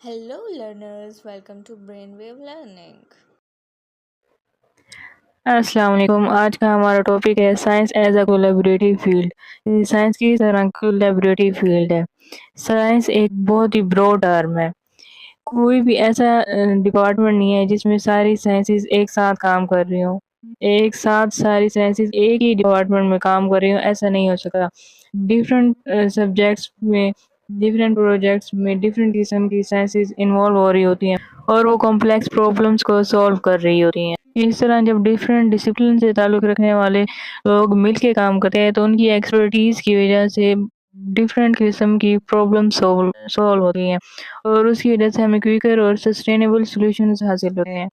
Hello, learners. Welcome to Brainwave Learning. السلام علیکم۔ آج کا ہمارا ٹاپک ہے science as a collaborative field. Science کی طرح کولیبریٹیو فیلڈ ہے۔ سائنس ایک بہت ہی براڈ ٹرم ہے۔ کوئی بھی ایسا ڈپارٹمنٹ نہیں ہے جس میں ساری سائنسز ایک ساتھ کام کر رہی ہوں، ایک ساتھ ساری سائنسز ایک ہی ڈپارٹمنٹ میں کام کر رہی ہوں، ایسا نہیں ہو سکتا۔ ڈفرینٹ سبجیکٹس میں، ڈفرینٹ پروجیکٹس میں ڈفرینٹ قسم کی سائنسز انوالو ہو رہی ہوتی ہیں اور وہ کمپلیکس پرابلمس کو سالو کر رہی ہوتی ہیں۔ اس طرح جب ڈفرینٹ ڈسپلن سے تعلق رکھنے والے لوگ مل کے کام کرتے ہیں تو ان کی ایکسپرٹیز کی وجہ سے ڈفرینٹ قسم کی پرابلم سالو ہوتی ہیں اور اس کی وجہ سے ہمیں کوئکر اور سسٹینیبل سولوشنز حاصل ہوتے ہیں۔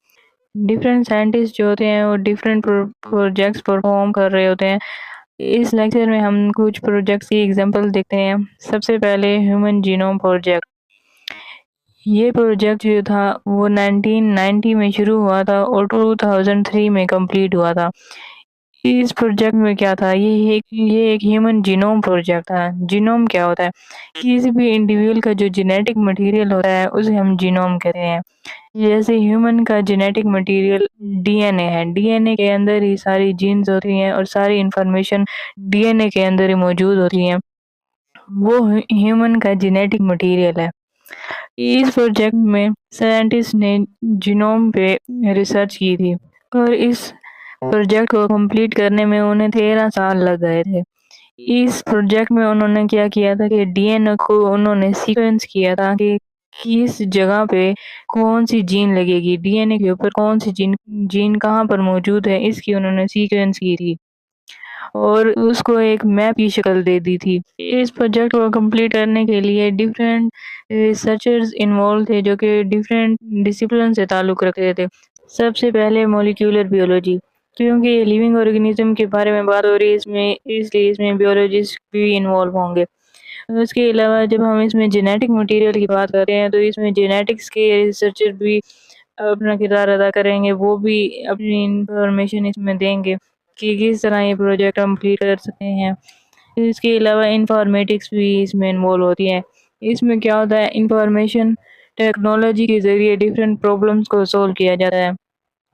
ڈفرینٹ سائنٹسٹ جو ہوتے ہیں وہ ڈفرینٹ پروجیکٹس پرفارم کر رہے ہوتے ہیں۔ اس لیکچر میں ہم کچھ پروجیکٹس کی ایگزامپل دیکھتے ہیں۔ سب سے پہلے ہیومن جینوم پروجیکٹ۔ یہ پروجیکٹ جو تھا وہ 1990 میں شروع ہوا تھا اور 2003 میں کمپلیٹ ہوا تھا۔ اس پروجیکٹ میں کیا تھا، یہ ایک ہیومن جینوم پروجیکٹ تھا۔ جینوم کیا ہوتا ہے؟ کسی بھی انڈیویجول کا جو جینیٹک مٹیریل ہوتا ہے اسے ہم جینوم کہتے ہیں۔ جیسے ہیومن کا جینیٹک مٹیریل ڈی این اے ہے، ڈی این اے کے اندر ہی ساری جینز ہوتی ہیں اور ساری انفارمیشن ڈی این اے کے اندر ہی موجود ہوتی ہیں، وہ ہیومن کا جینیٹک مٹیریل ہے۔ اس پروجیکٹ میں سائنٹسٹ نے جینوم پہ ریسرچ کی تھی اور اس پروجیکٹ کو کمپلیٹ کرنے میں انہیں 13 سال لگ گئے تھے۔ اس پروجیکٹ میں انہوں نے کیا کیا تھا کہ ڈی این اے کو انہوں نے سیکوینس کیا تھا کہ کس جگہ پہ کون سی جین لگے گی، ڈی این اے کے اوپر کون سی جین کہاں پر موجود ہے، اس کی انہوں نے سیکوینس کی تھی اور اس کو ایک میپ کی شکل دے دی تھی۔ اس پروجیکٹ کو کمپلیٹ کرنے کے لیے ڈفرینٹ ریسرچرز انوالو تھے جو کہ ڈفرینٹ ڈسپلن سے تعلق رکھتے تھے۔ سب سے پہلے مولیکولر بیولوجی، کیونکہ یہ لیونگ آرگنزم کے بارے میں بات ہو رہی ہے اس لیے اس میں بیولوجسٹ بھی انوالو ہوں گے۔ اس کے علاوہ جب ہم اس میں جینیٹک مٹیریل کی بات کرتے ہیں تو اس میں جینیٹکس کے ریسرچر بھی اپنا کردار ادا کریں گے، وہ بھی اپنی انفارمیشن اس میں دیں گے کہ کس طرح یہ پروجیکٹ کمپلیٹ کر سکتے ہیں۔ اس کے علاوہ انفارمیٹکس بھی اس میں انوالو ہوتی ہے۔ اس میں کیا ہوتا ہے، انفارمیشن ٹیکنالوجی کے ذریعے ڈفرینٹ پرابلمس کو سولو کیا جاتا ہے۔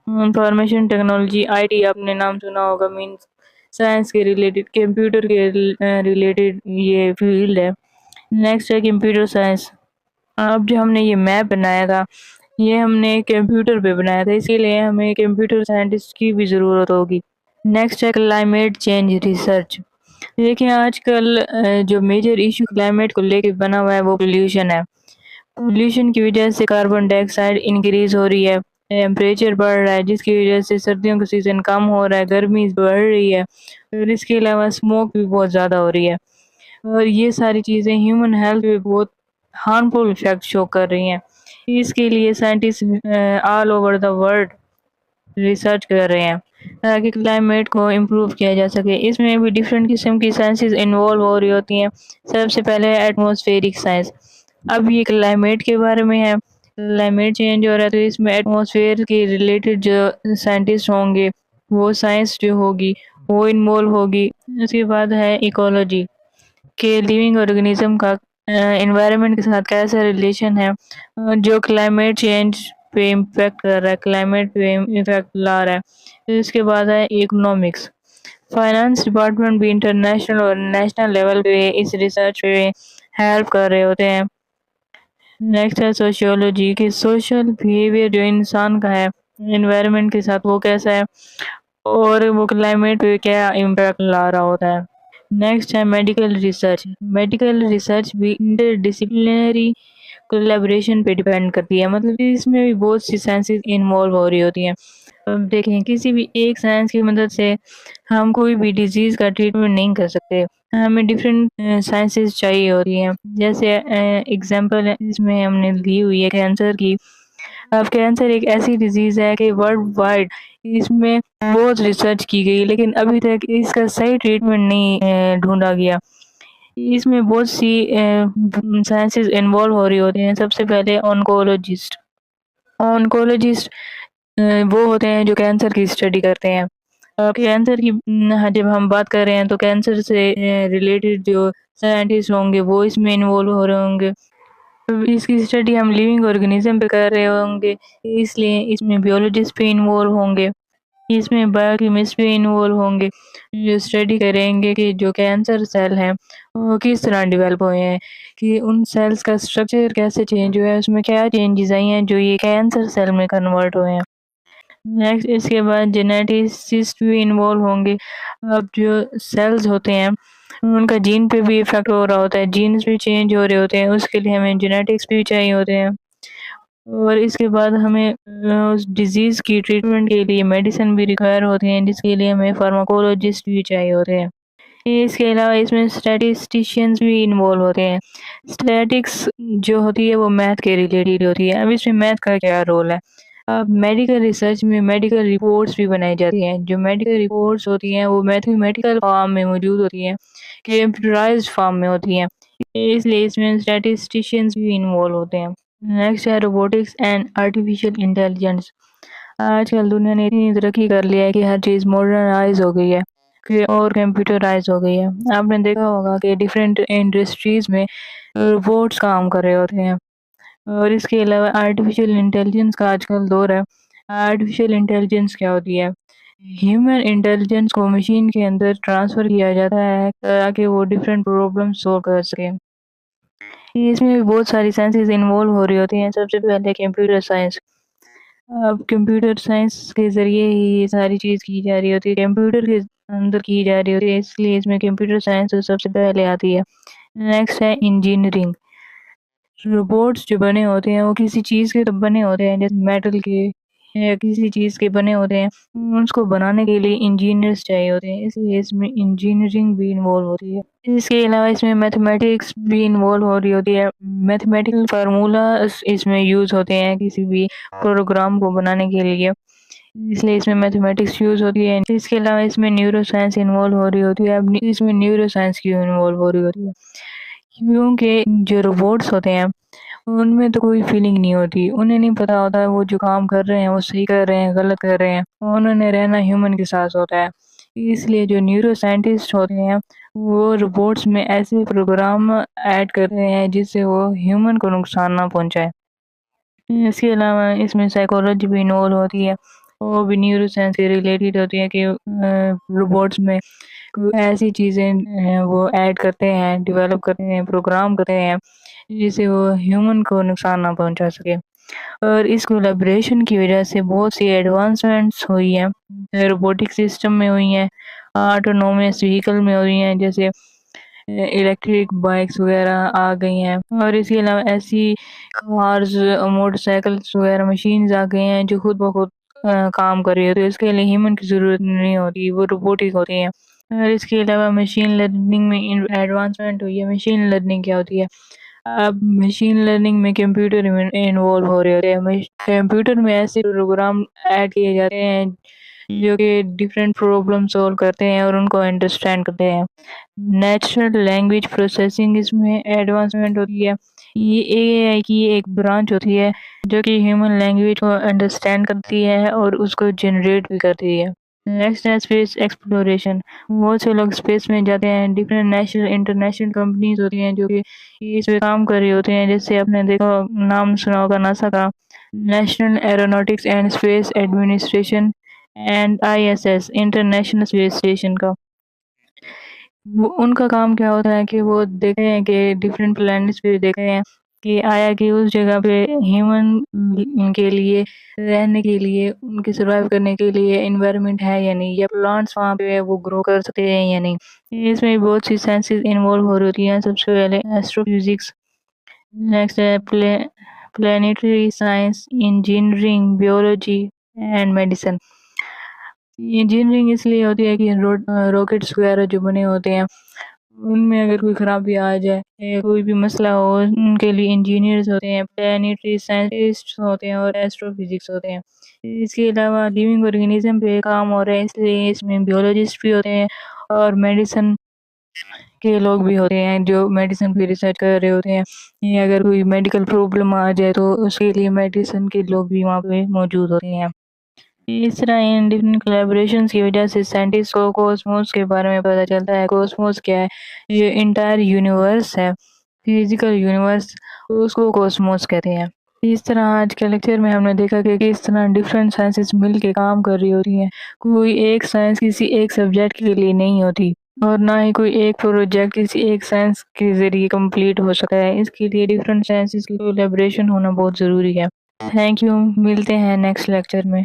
انفارمیشن ٹیکنالوجی آئی ٹی آپ نے نام سنا ہوگا، مینس سائنس کے ریلیٹڈ، کمپیوٹر کے ریلیٹڈ یہ فیلڈ ہے۔ نیکسٹ ہے کمپیوٹر سائنس۔ اب جو ہم نے یہ میپ بنایا تھا یہ ہم نے کمپیوٹر پہ بنایا تھا، اسی لیے ہمیں کمپیوٹر سائنٹسٹ کی بھی ضرورت ہوگی۔ نیکسٹ ہے کلائمیٹ چینج ریسرچ۔ دیکھیں آج کل جو میجر ایشو کلائمیٹ کو لے کے بنا ہوا ہے وہ پولیوشن ہے۔ پولیوشن کی وجہ سے کاربن ڈائی آکسائڈ انکریز ہو رہی ہے، ٹیمپریچر بڑھ رہا ہے جس کی وجہ سے سردیوں کا سیزن کم ہو رہا ہے، گرمی بڑھ رہی ہے اور اس کے علاوہ اسموک بھی بہت زیادہ ہو رہی ہے اور یہ ساری چیزیں ہیومن ہیلتھ پہ بہت ہارمفل افیکٹ شو کر رہی ہیں۔ اس کے لیے scientist all over the world research کر رہے ہیں تاکہ کلائمیٹ کو امپروو کیا جا سکے۔ اس میں بھی ڈفرینٹ قسم کی سائنسز انوالو ہو رہی ہوتی ہیں۔ سب سے پہلے ایٹماسفیئرک سائنس۔ اب یہ کلائمیٹ کے بارے میں ہے، کلائمیٹ چینج ہو رہا ہے تو اس میں ایٹماسفیئر کے ریلیٹڈ جو سائنٹسٹ ہوں گے وہ سائنس جو ہوگی وہ انوالو ہوگی۔ اس کے بعد ہے ایکولوجی کہ لیونگ آرگنزم کا انوائرمنٹ کے ساتھ کیسا ریلیشن ہے جو کلائمیٹ چینج پہ امپیکٹ کر رہا ہے، کلائمیٹ پہ امپیکٹ لا رہا ہے۔ اس کے بعد ہے اکنامکس۔ فائنانس ڈپارٹمنٹ بھی انٹرنیشنل اور نیشنل لیول پہ اس ریسرچ پہ ہیلپ کر رہے ہوتے ہیں۔ نیکسٹ ہے سوشیولوجی کہ سوشل بیہیویئر جو انسان کا ہے انوائرمنٹ کے ساتھ وہ کیسا ہے اور وہ کلائمیٹ پہ کیا امپیکٹ لا رہا ہوتا ہے۔ نیکسٹ ہے میڈیکل ریسرچ۔ میڈیکل ریسرچ بھی انٹر ڈسپلنری کولیبریشن پہ ڈیپینڈ کرتی ہے، مطلب اس میں بھی بہت سی سائنسز انوالو ہو رہی ہوتی ہیں۔ اب دیکھیں کسی بھی ایک سائنس کی مدد سے ہم کوئی بھی ڈیزیز کا ٹریٹمنٹ نہیں کر سکتے، ہمیں ڈفرینٹ سائنسز چاہیے ہوتی ہیں۔ جیسے ایگزامپل اس میں ہم نے لی ہوئی ہے کینسر کی۔ اب کینسر ایک ایسی ڈیزیز ہے کہ ورلڈ وائڈ اس میں بہت ریسرچ کی گئی لیکن ابھی تک اس کا صحیح ٹریٹمنٹ نہیں ڈھونڈا گیا۔ اس میں بہت سی سائنسز انوالو ہو رہی ہوتی ہیں۔ سب سے پہلے آنکولوجسٹ۔ آنکولوجسٹ وہ ہوتے ہیں جو کینسر کی اسٹڈی کرتے ہیں۔ کینسر کی جب ہم بات کر رہے ہیں تو کینسر سے ریلیٹڈ جو سائنٹسٹ ہوں گے وہ اس میں انوالو ہو رہے ہوں گے۔ اس کی اسٹڈی ہم لیونگ آرگنیزم پہ کر رہے ہوں گے، اس لیے اس میں بیولوجسٹ بھی انوالو ہوں گے، اس میں بایو کیمسٹ بھی انوالو ہوں گے، جو اسٹڈی کریں گے کہ جو کینسر سیل ہیں وہ کس طرح ڈیولپ ہوئے ہیں، کہ ان سیلز کا اسٹرکچر کیسے چینج ہوا ہے، اس میں کیا چینجز آئی ہیں جو یہ کینسر سیل میں کنورٹ ہوئے ہیں۔ نیکسٹ اس کے بعد جینیٹسٹ بھی انوالو ہوں گے۔ اب جو سیلز ہوتے ہیں ان کا جین پہ بھی افیکٹ ہو رہا ہوتا ہے، جینز بھی چینج ہو رہے ہوتے ہیں، اس کے لیے ہمیں جینیٹکس بھی چاہیے ہوتے ہیں، اور اس کے بعد ہمیں اس ڈیزیز کی ٹریٹمنٹ کے لیے میڈیسن بھی ریکوائر ہوتے ہیں، جس کے لیے ہمیں فارماکولوجسٹ بھی چاہیے ہوتے ہیں۔ اس کے علاوہ اس میں اسٹیٹسٹیشینز بھی انوالو ہوتے ہیں۔ اسٹیٹکس جو ہوتی ہے وہ میتھ کے ریلیٹڈ ہوتی ہے۔ اب اس میں میتھ کا کیا رول ہے؟ اب میڈیکل ریسرچ میں میڈیکل رپورٹس بھی بنائی جاتی ہیں، جو میڈیکل رپورٹس ہوتی ہیں وہ میتھمیٹیکل فارم میں موجود ہوتی ہیں، کمپیوٹرائزڈ فارم میں ہوتی ہیں، اس لیے اس میں اسٹیٹسٹیشینز بھی انوالو ہوتے ہیں۔ نیکسٹ ہے روبوٹکس اینڈ آرٹیفیشیل انٹیلیجنس۔ آج کل دنیا نے اتنی ترقی کر لیا ہے کہ ہر چیز ماڈرنائز ہو گئی ہے اور کمپیوٹرائز ہو گئی ہے۔ آپ نے دیکھا ہوگا کہ ڈفرینٹ انڈسٹریز میں روبوٹس کام کر رہے ہوتے ہیں، اور اس کے علاوہ آرٹیفیشیل انٹیلیجنس کا آج کل دور ہے۔ آرٹیفیشیل انٹیلیجنس کیا ہوتی ہے؟ ہیومن انٹیلیجنس کو مشین کے اندر ٹرانسفر کیا جاتا ہے تاکہ وہ ڈفرینٹ پرابلم سولو کر سکے۔ اس میں بھی بہت ساری سائنسز انوالو ہو رہی ہوتی ہیں۔ سب سے پہلے کمپیوٹر سائنس۔ اب کمپیوٹر سائنس کے ذریعے ہی یہ ساری چیز کی جا رہی ہوتی ہے، کمپیوٹر کے اندر کی جا رہی ہوتی ہے، اس لیے اس میں کمپیوٹر سائنس سب سے پہلے آتی ہے۔ نیکسٹ ہے انجینئرنگ۔ روبوٹس جو بنے ہوتے ہیں وہ کسی چیز کے بنے ہوتے ہیں، جیسے میٹل کے یا کسی چیز کے بنے ہوتے ہیں، اس کو بنانے کے لیے انجینئرس چاہیے ہوتے ہیں، اس لیے اس میں انجینئرنگ بھی انوالو ہوتی ہے۔ اس کے علاوہ اس میں میتھمیٹکس بھی انوالو ہو رہی ہوتی ہے، میتھمیٹیکل فارمولا اس میں یوز ہوتے ہیں کسی بھی پروگرام کو بنانے کے لیے، اس لیے اس میں میتھمیٹکس یوز ہوتی ہے۔ اس کے علاوہ اس میں نیورو سائنس انوالو ہو رہی ہوتی ہے۔ اب اس میں نیورو سائنس کیوں انوالو ہو رہی ہوتی ہے؟ کیونکہ جو روبوٹس ہوتے ہیں ان میں تو کوئی فیلنگ نہیں ہوتی، انہیں نہیں پتا ہوتا ہے وہ جو کام کر رہے ہیں وہ صحیح کر رہے ہیں غلط کر رہے ہیں، انہوں نے رہنا ہیومن کے ساتھ ہوتا ہے، اس لیے جو نیورو سائنٹسٹ ہوتے ہیں وہ روبوٹس میں ایسے پروگرام ایڈ کر رہے ہیں جس سے وہ ہیومن کو نقصان نہ پہنچائے۔ اس کے علاوہ اس میں سائیکولوجی بھی انوالو ہوتی ہے، وہ بھی نیورو سائنس سے ریلیٹڈ ہوتی ہے، کہ روبوٹس میں ایسی چیزیں وہ ایڈ کرتے ہیں، ڈیولپ کرتے ہیں، پروگرام کرتے ہیں جس سے وہ ہیومن کو نقصان نہ پہنچا سکے۔ اور اس کولیبریشن کی وجہ سے بہت سی ایڈوانسمنٹس ہوئی ہیں، روبوٹک سسٹم میں ہوئی ہیں، آٹونومس وہیکل میں ہوئی ہیں، جیسے الیکٹرک بائکس وغیرہ آ گئی ہیں، اور اس کے علاوہ ایسی کارز موٹر سائیکلس وغیرہ مشینز آ گئی ہیں جو خود بخود کام کر رہی ہوتی ہے، اس کے لیے ہیومن کی ضرورت نہیں ہوتی، وہ روبوٹک ہوتی ہیں۔ اور اس کے علاوہ مشین لرننگ میں ایڈوانسمنٹ ہوئی ہے۔ مشین لرننگ کیا ہوتی ہے؟ اب مشین لرننگ میں کمپیوٹر انوالو ہو رہے ہوتے ہیں، کمپیوٹر میں ایسے پروگرام ایڈ کیے جاتے ہیں جو کہ ڈفرینٹ پرابلم سولو کرتے ہیں اور ان کو انڈرسٹینڈ کرتے ہیں۔ نیچرل لینگویج پروسیسنگ اس میں ایڈوانسمنٹ ہوتی ہے، یہ اے آئی کی ایک برانچ ہوتی ہے جو کہ ہیومن لینگویج کو انڈرسٹینڈ کرتی ہے اور اس کو جنریٹ بھی کرتی ہے۔ نیکسٹ ہے اسپیس ایکسپلوریشن۔ بہت سے لوگ اسپیس میں جاتے ہیں، ڈفرینٹ نیشنل انٹرنیشنل کمپنیز ہوتی ہیں جو کہ اس پہ کام کر رہی ہوتے ہیں، جیسے آپ نے دیکھا نام سنا ہوگا ناسا کا، national aeronautics and space administration, and ISS international space station کا۔ ان کا کام کیا ہوتا ہے کہ وہ دیکھتے ہیں کہ ڈفرینٹ پلانٹس پہ دیکھتے ہیں کہ آیا کہ اس جگہ پہ ہیومن کے لیے رہنے کے لیے، ان کے سروائیو کرنے کے لیے انوائرمنٹ ہے یا نہیں، یا پلانٹس وہاں پہ وہ گرو کر سکتے ہیں یا نہیں۔ اس میں بہت سی سائنسز انوالو ہو رہی ہوتی ہیں۔ سب سے پہلے ایسٹرو فزکس، نیکسٹ ہے planetary science, engineering, biology and medicine. Engineering اس لیے ہوتی ہے کہ راکٹس وغیرہ جو بنے ہوتے ہیں ان میں اگر کوئی خرابی آ جائے یا کوئی بھی مسئلہ ہو، ان کے لیے انجینئرز ہوتے ہیں، پلانیٹری سائنٹسٹ ہوتے ہیں اور ایسٹرو فزکس ہوتے ہیں۔ اس کے علاوہ لیونگ آرگنیزم پہ کام ہو رہا ہے، اس لیے اس میں بیولوجسٹ بھی ہوتے ہیں اور میڈیسن کے لوگ بھی ہوتے ہیں جو میڈیسن پہ ریسرچ کر رہے ہوتے ہیں، یا اگر کوئی میڈیکل پرابلم آ جائے تو اس کے لیے میڈیسن کے لوگ بھی وہاں پہ موجود ہوتے ہیں۔ اس طرح ان ڈفرینٹ کولیبریشنز کی وجہ سے سائنٹسٹ کو کوسموس کے بارے میں پتہ چلتا ہے۔ کوسموس کیا ہے؟ یہ انٹائر یونیورس ہے، فزیکل یونیورس، اس کو کوسموس کہتے ہیں۔ اس طرح آج کے لیکچر میں ہم نے دیکھا کہ کس طرح ڈفرینٹ سائنسز مل کے کام کر رہی ہوتی ہیں۔ کوئی ایک سائنس کسی ایک سبجیکٹ کے لیے نہیں ہوتی، اور نہ ہی کوئی ایک پروجیکٹ کسی ایک سائنس کے ذریعے کمپلیٹ ہو سکتا ہے۔ اس کے لیے ڈفرینٹ سائنسز کی کولیبریشن ہونا بہت ضروری ہے۔ تھینک یو، ملتے ہیں نیکسٹ لیکچر میں۔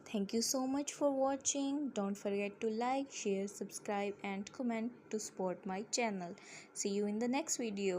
Thank you so much for watching. Don't forget to like, share, subscribe and comment to support my channel. See you in the next video.